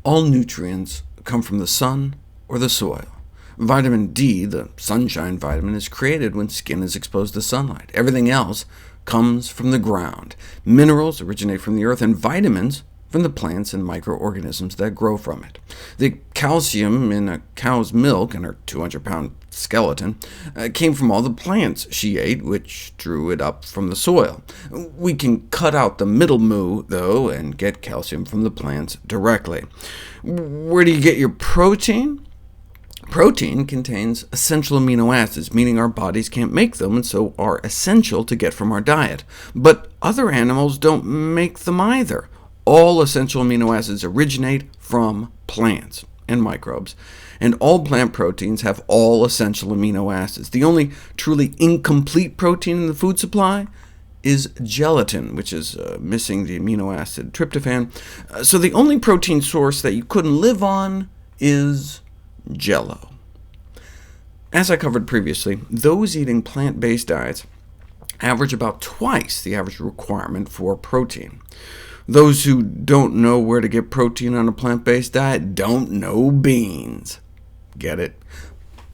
All nutrients come from the sun or the soil. Vitamin D, the sunshine vitamin, is created when skin is exposed to sunlight. Everything else comes from the ground. Minerals originate from the earth, and vitamins from the plants and microorganisms that grow from it. The calcium in a cow's milk and her 200-pound skeleton came from all the plants she ate, which drew it up from the soil. We can cut out the middle moo, though, and get calcium from the plants directly. Where do you get your protein? Protein contains essential amino acids, meaning our bodies can't make them, and so are essential to get from our diet. But other animals don't make them either. All essential amino acids originate from plants and microbes, and all plant proteins have all essential amino acids. The only truly incomplete protein in the food supply is gelatin, which is missing the amino acid tryptophan. So the only protein source that you couldn't live on is Jell-O. As I covered previously, those eating plant-based diets average about twice the average requirement for protein. Those who don't know where to get protein on a plant-based diet don't know beans. Get it?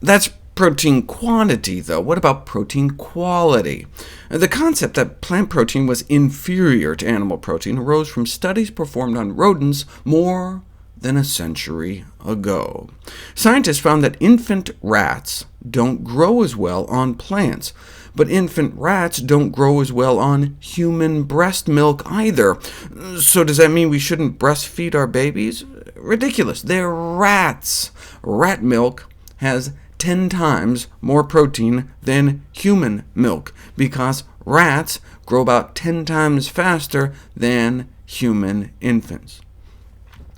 That's protein quantity, though. What about protein quality? The concept that plant protein was inferior to animal protein arose from studies performed on rodents more than a century ago. Scientists found that infant rats don't grow as well on plants, but infant rats don't grow as well on human breast milk either. So does that mean we shouldn't breastfeed our babies? Ridiculous. They're rats. Rat milk has 10 times more protein than human milk, because rats grow about 10 times faster than human infants.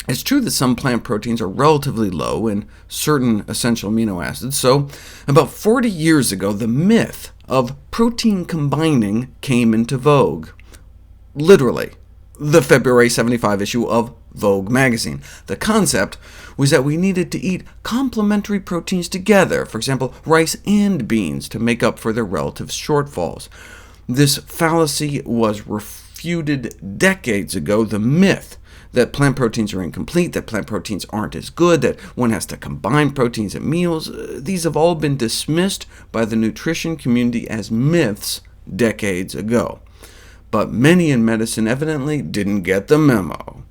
It's true that some plant proteins are relatively low in certain essential amino acids, so about 40 years ago, the myth of protein combining came into vogue. Literally, the February 75 issue of Vogue magazine. The concept was that we needed to eat complementary proteins together, for example, rice and beans, to make up for their relative shortfalls. This fallacy was refuted decades ago. The myth that plant proteins are incomplete, that plant proteins aren't as good, that one has to combine proteins at meals, these have all been dismissed by the nutrition community as myths decades ago. But many in medicine evidently didn't get the memo.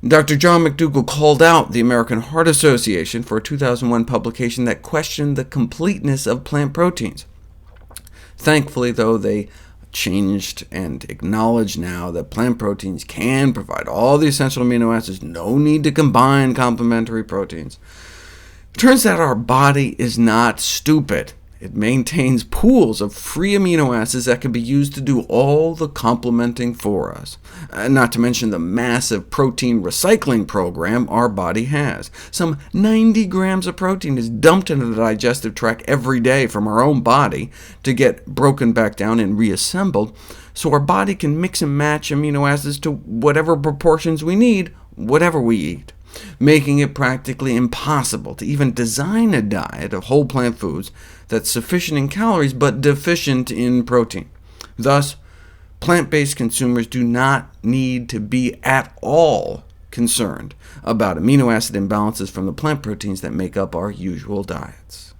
Dr. John McDougall called out the American Heart Association for a 2001 publication that questioned the completeness of plant proteins. Thankfully, though, they changed and acknowledge now that plant proteins can provide all the essential amino acids, no need to combine complementary proteins. It turns out our body is not stupid. It maintains pools of free amino acids that can be used to do all the complementing for us, not to mention the massive protein recycling program our body has. Some 90 grams of protein is dumped into the digestive tract every day from our own body to get broken back down and reassembled, so our body can mix and match amino acids to whatever proportions we need, whatever we eat, making it practically impossible to even design a diet of whole plant foods that's sufficient in calories but deficient in protein. Thus, plant-based consumers do not need to be at all concerned about amino acid imbalances from the plant proteins that make up our usual diets.